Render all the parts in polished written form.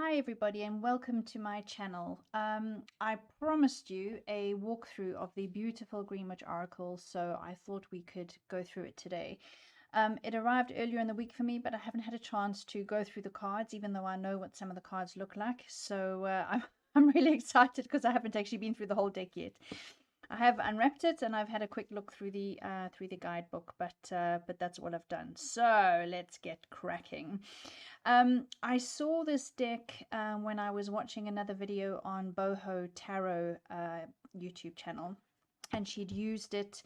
Hi everybody and welcome to my channel. I promised you a walkthrough of the beautiful Greenwich Oracle, so I thought we could go through it today. It arrived earlier in the week for me, but I haven't had a chance to go through the cards, even though I know what some of the cards look like. So I'm really excited because I haven't actually been through the whole deck yet. I have unwrapped it and I've had a quick look through the guidebook, but that's all I've done. So let's get cracking. I saw this deck when I was watching another video on Boho Tarot YouTube channel, and she'd used it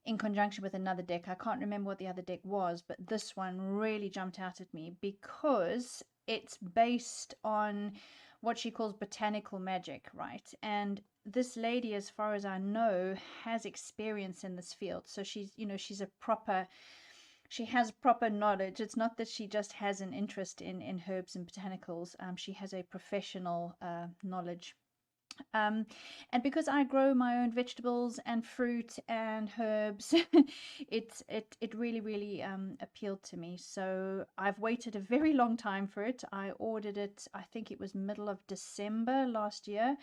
in conjunction with another deck. I can't remember what the other deck was, but this one really jumped out at me because it's based on what she calls botanical magic, right? And this lady, as far as I know, has experience in this field. So she's, she's a proper, she has proper knowledge. It's not that she just has an interest in herbs and botanicals. She has a professional knowledge. And because I grow my own vegetables and fruit and herbs, it really appealed to me. So I've waited a very long time for it. I ordered it, I think it was middle of December last year,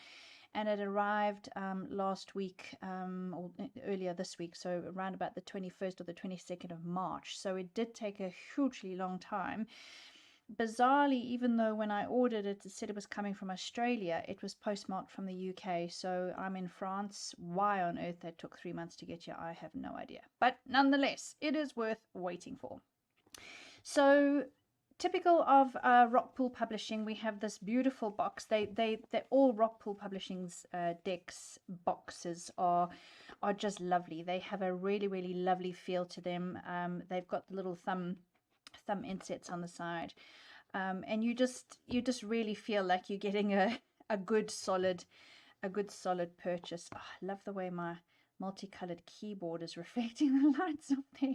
and it arrived last week or earlier this week, so around about the 21st or the 22nd of March. So it did take a hugely long time. Bizarrely, even though when I ordered it, it said it was coming from Australia, it was postmarked from the UK. So I'm in France. Why on earth that took 3 months to get here, I have no idea. But nonetheless, it is worth waiting for. So typical of Rockpool Publishing, we have this beautiful box. They all Rockpool Publishing's decks boxes are just lovely. They have a really lovely feel to them. They've got the little thumb insets on the side, and you just really feel like you're getting a good solid purchase. Oh, I love the way my multicolored keyboard is reflecting the lights up there.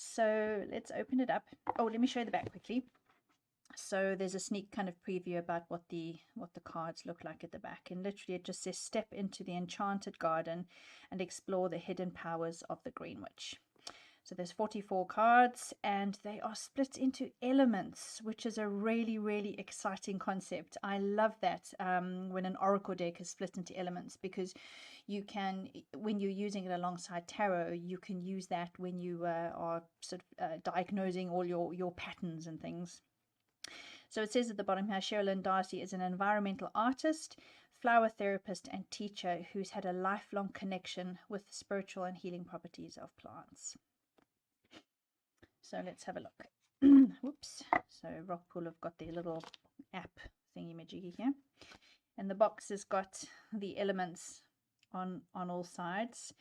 So let's open it up. Oh, let me show you the back quickly. So there's a sneak kind of preview about what the cards look like at the back, and literally it just says step into the enchanted garden and explore the hidden powers of the Greenwich. So there's 44 cards, and they are split into elements, which is a really exciting concept. I love that when an oracle deck is split into elements, because you can, when you're using it alongside tarot, you can use that when you are sort of diagnosing all your patterns and things. So it says at the bottom here, Cheralyn Darcey is an environmental artist, flower therapist, and teacher who's had a lifelong connection with the spiritual and healing properties of plants. So let's have a look. Whoops. So Rockpool have got their little app thingy-majiggy here. And the box has got the elements on all sides.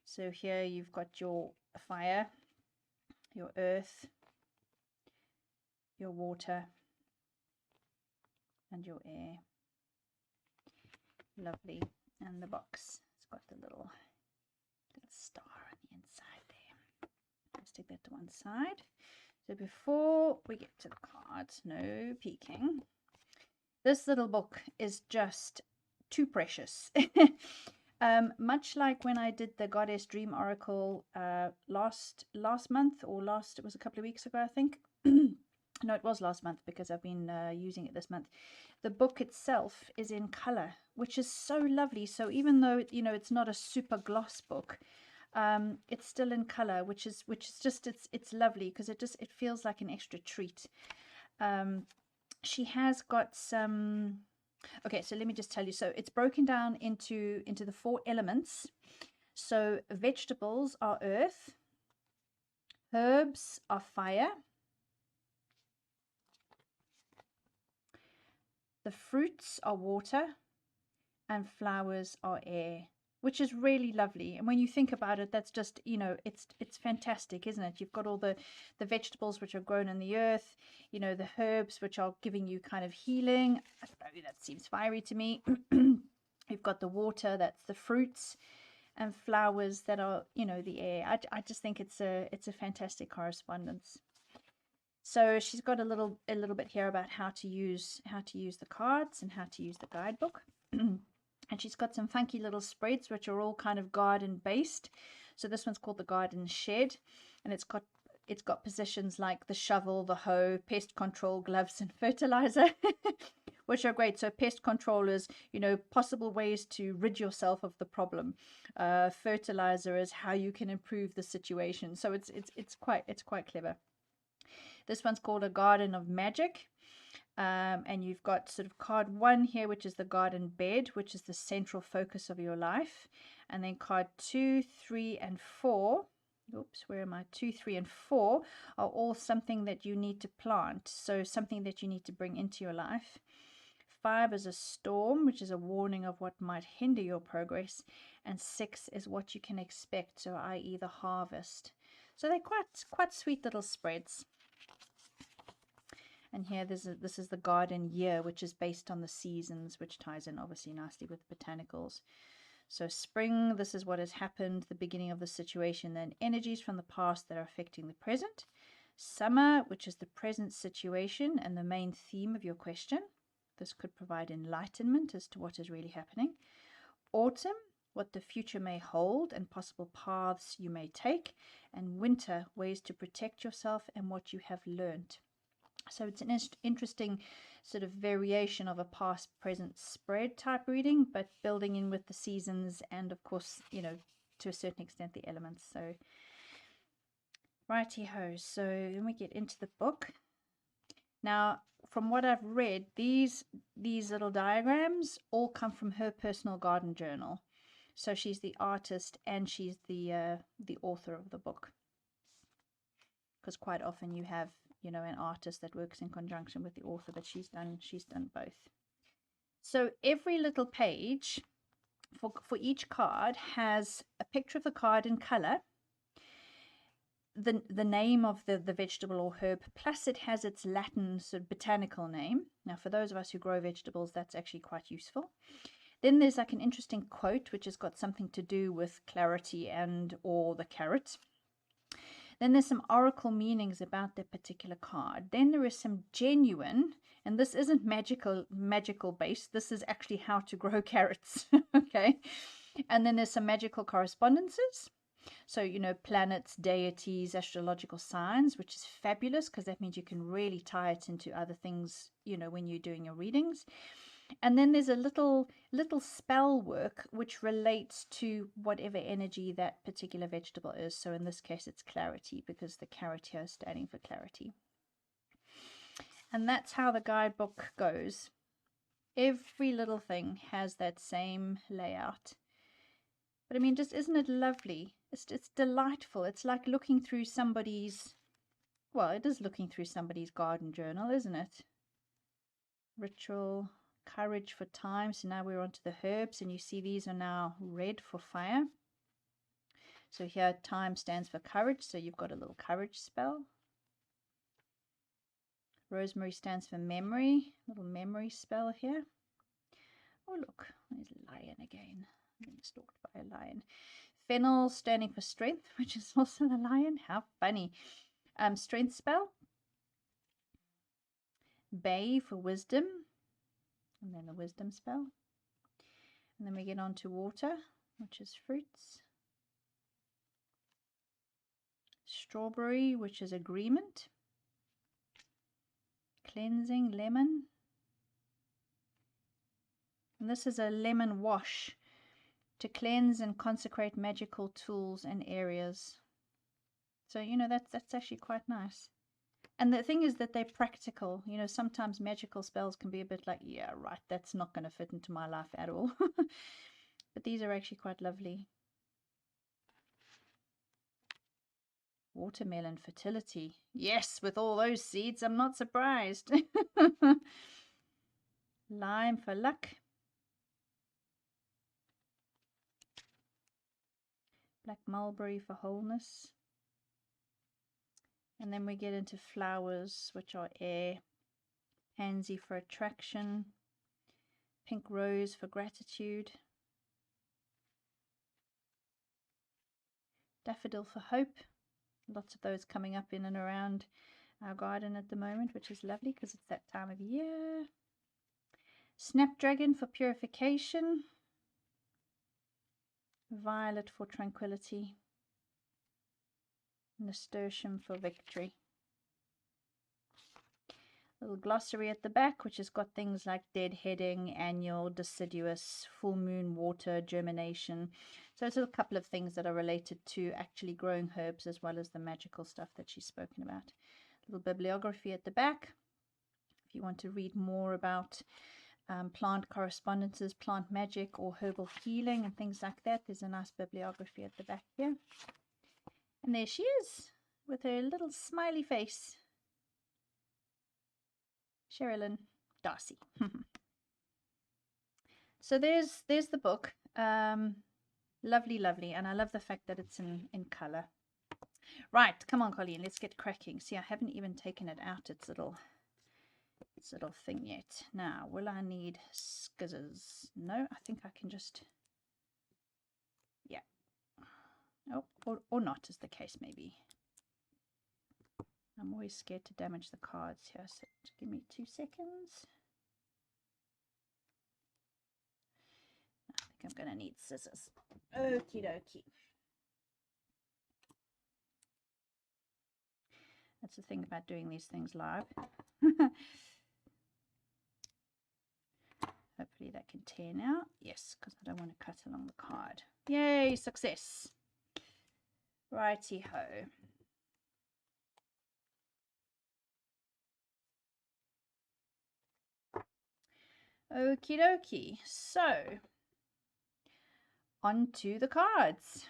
So here you've got your fire, your earth, your water, and your air. Lovely. And the box has got the little star on the inside there. Let's take that to one side. So before we get to the cards, no peeking. This little book is just too precious. Much like when I did the Goddess Dream Oracle last month, or it was a couple of weeks ago, I think. No, it was last month because I've been using it this month. The book itself is in color, which is so lovely. So even though it's not a super gloss book, it's still in color, which is just it's lovely, because it feels like an extra treat. She has got some. Okay, so let me just tell you. So it's broken down into the 4 elements. So vegetables are earth, herbs are fire, the fruits are water, and flowers are air, which is really lovely. And when you think about it, that's just, it's fantastic, isn't it? You've got all the vegetables which are grown in the earth, the herbs which are giving you kind of healing. I don't know, that seems fiery to me. You've got the water, that's the fruits, and flowers that are, the air. I just think it's a fantastic correspondence. So she's got a little bit here about how to use the cards and how to use the guidebook. And she's got some funky little spreads which are all kind of garden based. So this one's called the Garden Shed, and it's got it's got positions like the shovel, the hoe, pest control, gloves, and fertilizer, which are great. So pest control is, you know, possible ways to rid yourself of the problem. Fertilizer is how you can improve the situation. So it's quite clever. This one's called A Garden of Magic. And you've got sort of card 1 here, which is the garden bed, which is the central focus of your life. And then card 2, 3, and 4. Oops, where am I? 2, 3, and 4 are all something that you need to plant. So something that you need to bring into your life. 5 is a storm, which is a warning of what might hinder your progress. And 6 is what you can expect, so i.e. the harvest. So they're quite sweet little spreads. And here this is the garden year, which is based on the seasons, which ties in obviously nicely with botanicals. So spring, this is what has happened, the beginning of the situation, then energies from the past that are affecting the present. Summer, which is the present situation and the main theme of your question. This could provide enlightenment as to what is really happening. Autumn, what the future may hold and possible paths you may take. And winter, ways to protect yourself and what you have learned. So it's an interesting sort of variation of a past present spread type reading, but building in with the seasons and of course, you know, to a certain extent the elements. So righty ho. So then we get into the book. Now, from what I've read, these little diagrams all come from her personal garden journal. So she's the artist and she's the author of the book. Because quite often you have, you know, an artist that works in conjunction with the author, but she's done both. So every little page for each card has a picture of the card in color, the name of the vegetable or herb, plus it has its Latin sort of botanical name. Now for those of us who grow vegetables, that's actually quite useful. Then there's like an interesting quote which has got something to do with clarity and or the carrot. Then there's some oracle meanings about that particular card. Then there is some genuine, and this isn't magical based. This is actually how to grow carrots. Okay. And then there's some magical correspondences. So, you know, planets, deities, astrological signs, which is fabulous because that means you can really tie it into other things, you know, when you're doing your readings. And then there's a little spell work which relates to whatever energy that particular vegetable is. So in this case, it's clarity because the carrot here is standing for clarity. And that's how the guidebook goes. Every little thing has that same layout. But I mean, just isn't it lovely? It's delightful. It's like looking through somebody's, well, it is looking through somebody's garden journal, isn't it? Ritual. Courage for time. So now we're on to the herbs, and you see these are now red for fire. So here time stands for courage, so you've got a little courage spell. Rosemary stands for memory, little memory spell here. Oh look, there's a lion again. I'm being stalked by a lion. Fennel standing for strength, which is also the lion. How funny. Strength spell. Bay for wisdom. And then the wisdom spell. And then we get on to water, which is fruits. Strawberry, which is agreement. Cleansing, lemon. And this is a lemon wash to cleanse and consecrate magical tools and areas. So, you know, that's actually quite nice. And the thing is that they're practical. You know, sometimes magical spells can be a bit like, yeah, right, that's not going to fit into my life at all. But these are actually quite lovely. Watermelon fertility. Yes, with all those seeds, I'm not surprised. Lime for luck. Black mulberry for wholeness. And then we get into flowers, which are air. Pansy for attraction. Pink rose for gratitude. Daffodil for hope. Lots of those coming up in and around our garden at the moment, which is lovely because it's that time of year. Snapdragon for purification. Violet for tranquility. Nasturtium for victory. Little glossary at the back, which has got things like deadheading, annual, deciduous, full moon, water, germination. So it's a couple of things that are related to actually growing herbs as well as the magical stuff that she's spoken about. Little bibliography at the back. If you want to read more about plant correspondences, plant magic, or herbal healing and things like that, there's a nice bibliography at the back here. And there she is with her little smiley face. Cheralyn Darcey. So there's the book. Lovely, lovely, and I love the fact that it's in color. Right, come on, Colleen, let's get cracking. See, I haven't even taken it out its little thing yet. Now, will I need scissors? No, I think I can just, yeah. Oh, or not, is the case maybe. I'm always scared to damage the cards here, so give me 2 seconds. I think I'm going to need scissors. Okie dokie. That's the thing about doing these things live. Hopefully that can tear now. Yes, because I don't want to cut along the card. Yay, success. Righty-ho. Okie dokie. So, on to the cards.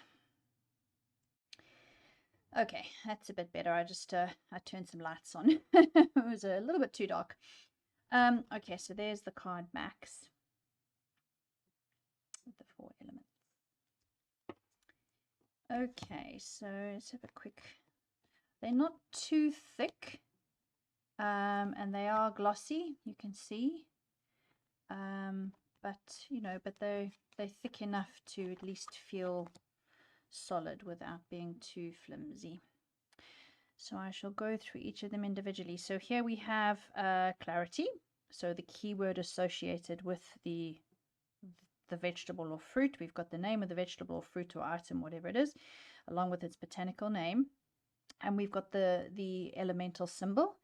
Okay, that's a bit better. I just I turned some lights on. It was a little bit too dark. Okay, so there's the card backs with the 4 elements. Okay, so let's have a quick. They're not too thick, and they are glossy. You can see, but you know, but they're thick enough to at least feel solid without being too flimsy. So I shall go through each of them individually. So here we have clarity, so the keyword associated with the vegetable or fruit. We've got the name of the vegetable or fruit or item, whatever it is, along with its botanical name, and we've got the elemental symbol,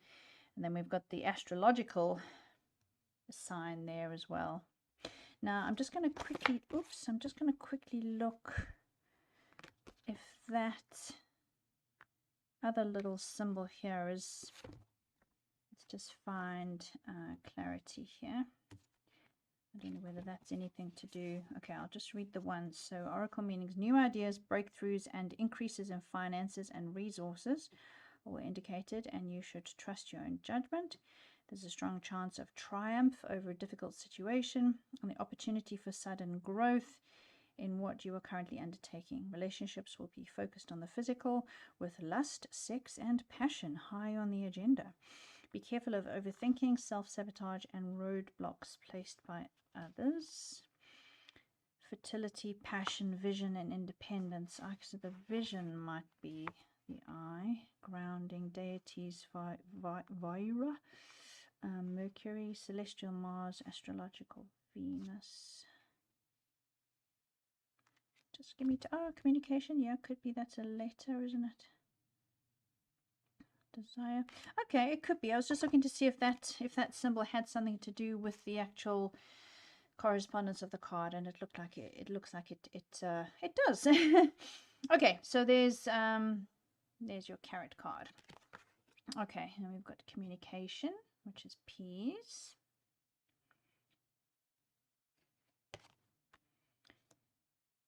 and then we've got the astrological sign there as well. Now I'm just going to quickly look if that other little symbol here is, let's just find clarity here. I don't know whether that's anything to do. Okay, I'll just read the ones. So oracle meanings: new ideas, breakthroughs, and increases in finances and resources were indicated, and you should trust your own judgment. There's a strong chance of triumph over a difficult situation and the opportunity for sudden growth in what you are currently undertaking. Relationships will be focused on the physical, with lust, sex, and passion high on the agenda. Be careful of overthinking, self-sabotage, and roadblocks placed by others. Fertility, passion, vision, and independence. So the vision might be the eye. Grounding, deities, Vira, Mercury, celestial Mars, astrological Venus. Just give me communication. Yeah, could be that's a letter, isn't it? Desire. Okay, it could be. I was just looking to see if that symbol had something to do with the actual correspondence of the card, and it looks like it does. Okay, so there's your carrot card. Okay, and we've got communication, which is peas.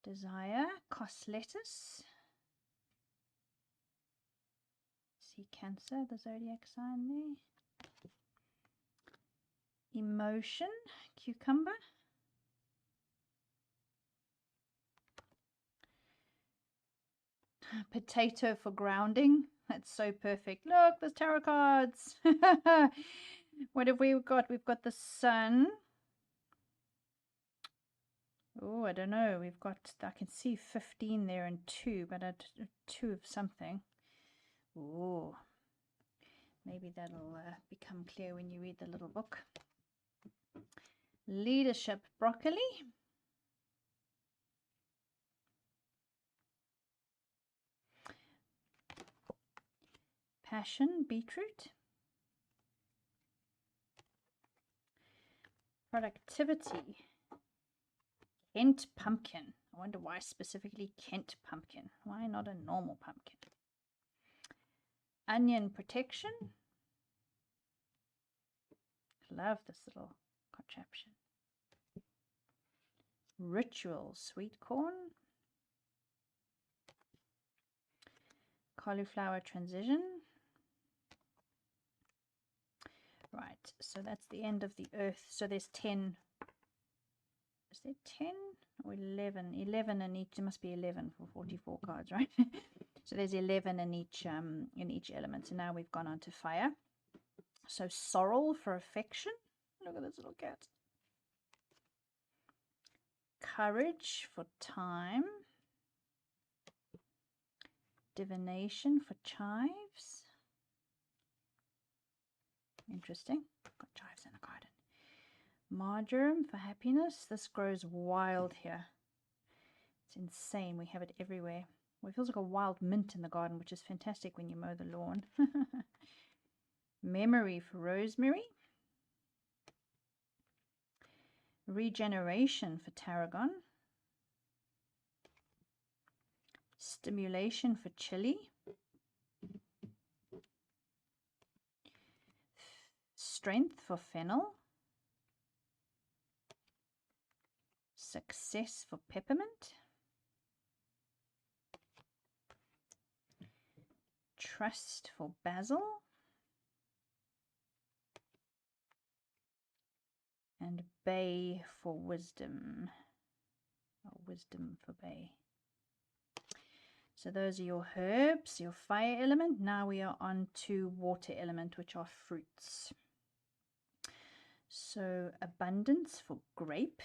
Desire, cos lettuce. See Cancer, the zodiac sign there. Emotion, cucumber. Potato for grounding. That's so perfect. Look, there's tarot cards. What have we got? We've got the sun. Oh, I don't know. We've got, I can see 15 there and 2, but 2 of something. Oh, maybe that'll become clear when you read the little book. Leadership, broccoli. passion, beetroot. Productivity, Kent pumpkin. I wonder why specifically Kent pumpkin. Why not a normal pumpkin? Onion protection. Love this little contraption. Ritual, sweet corn. Cauliflower transition. Right, so that's the end of the earth. So there's 10. Is there 10 or 11? 11 in each. There must be 11 for 44 cards, right? So there's 11 in each element. So now we've gone on to fire. So sorrel for affection. Look at this little cat. Courage for time. Divination for chives. Interesting. Got chives in the garden. Marjoram for happiness. This grows wild here. It's insane. We have it everywhere. Well, it feels like a wild mint in the garden, which is fantastic when you mow the lawn. Memory for rosemary. Regeneration for tarragon. Stimulation for chili. Strength for fennel. Success for peppermint. Trust for basil. And bay for wisdom. Or wisdom for bay. So those are your herbs, your fire element. Now we are on to water element, which are fruits. So abundance for grape.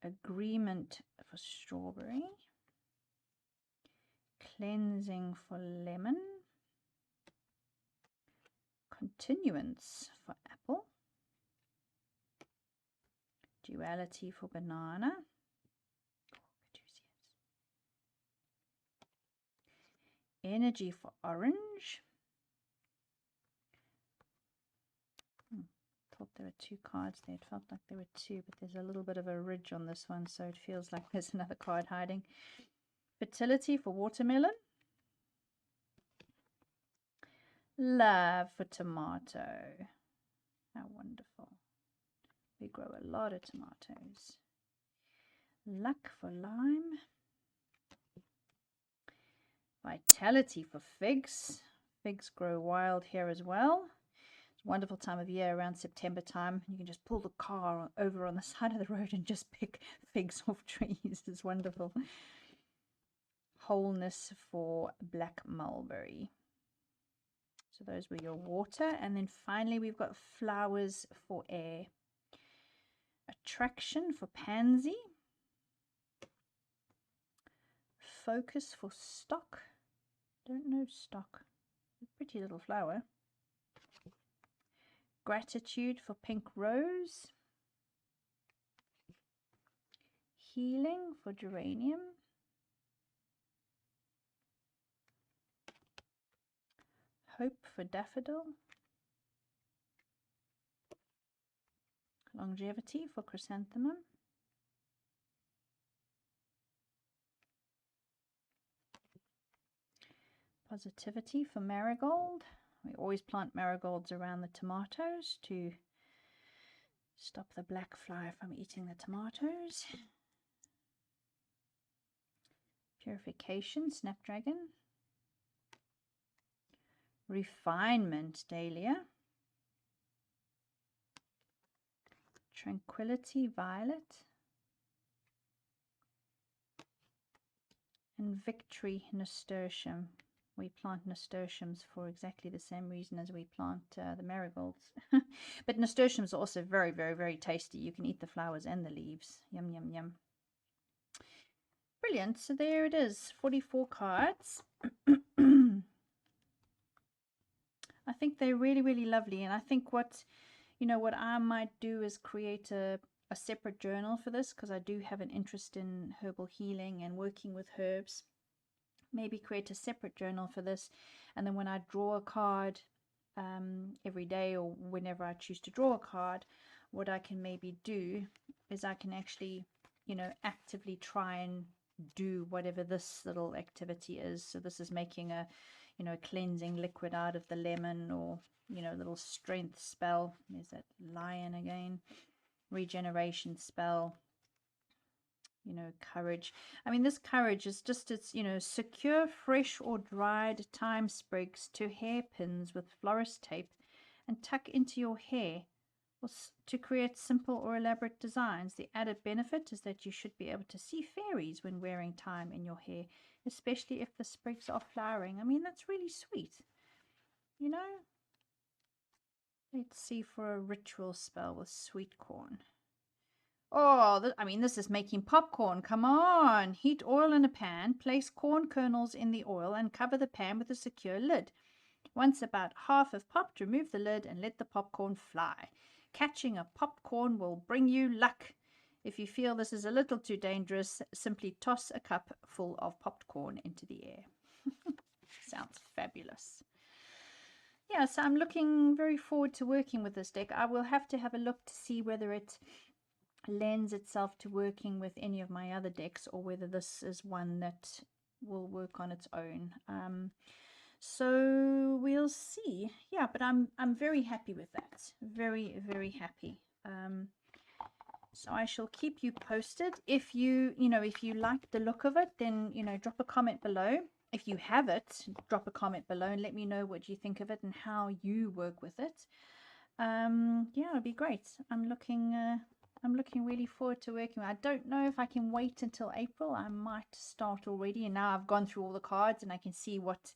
Agreement for strawberry. Cleansing for lemon. Continuance for apple. Duality for banana. Energy for orange. Thought there were 2 cards there. It felt like there were 2, but there's a little bit of a ridge on this one, so it feels like there's another card hiding. Fertility for watermelon. Love for tomato. How wonderful. We grow a lot of tomatoes. Luck for lime. Vitality for figs. Figs grow wild here as well. It's a wonderful time of year around September time. You can just pull the car over on the side of the road and just pick figs off trees. It's wonderful. Wholeness for black mulberry. So those were your water. And then finally we've got flowers for air. Attraction for pansy. Focus for stock. Don't know stock. A pretty little flower. Gratitude for pink rose. Healing for geranium. Hope for daffodil. Longevity for chrysanthemum. Positivity for marigold. We always plant marigolds around the tomatoes to stop the black fly from eating the tomatoes. Purification, snapdragon. Refinement, dahlia. Tranquility, violet. And victory, nasturtium. We plant nasturtiums for exactly the same reason as we plant the marigolds. But nasturtiums are also very, very, very tasty. You can eat the flowers and the leaves. Yum, yum, yum. Brilliant. So there it is. 44 cards. I think they're really, really lovely. And I think what I might do is create a separate journal for this, because I do have an interest in herbal healing and working with herbs. maybe create a separate journal for this, and then when I draw a card every day, or whenever I choose to draw a card, what I can maybe do is I can actually, you know, actively try and do whatever this little activity is. So this is making a, you know, a cleansing liquid out of the lemon, or, you know, a little strength spell. There's that lion again. Regeneration spell. You know, courage. I mean, this courage is just, it's, you know, secure fresh or dried thyme sprigs to hairpins with florist tape and tuck into your hair, or to create simple or elaborate designs. The added benefit is that you should be able to see fairies when wearing thyme in your hair, especially if the sprigs are flowering. I mean, that's really sweet, you know. Let's see for a ritual spell with sweet corn. Oh, I mean, this is making popcorn. Come on. Heat oil in a pan, place corn kernels in the oil, and cover the pan with a secure lid. Once about half have popped, remove the lid and let the popcorn fly. Catching a popcorn will bring you luck. If you feel this is a little too dangerous, simply toss a cup full of popcorn into the air. Sounds fabulous. Yeah, so I'm looking very forward to working with this deck. I will have to have a look to see whether it lends itself to working with any of my other decks, or whether this is one that will work on its own. So we'll see. Yeah, but I'm very happy with that. Very, very happy. So I shall keep you posted. If you like the look of it, then, you know, drop a comment below. If you have it, drop a comment below and let me know what you think of it and how you work with it. Yeah, it'll be great. I'm looking really forward to working. I don't know if I can wait until April. I might start already, and now I've gone through all the cards and I can see what,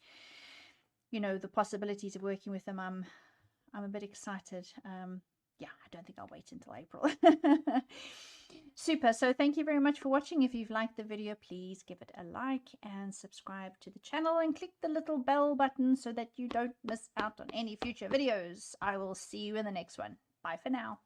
you know, the possibilities of working with them. I'm a bit excited. Yeah, I don't think I'll wait until April. Super. So thank you very much for watching. If you've liked the video, please give it a like and subscribe to the channel and click the little bell button so that you don't miss out on any future videos. I will see you in the next one. Bye for now.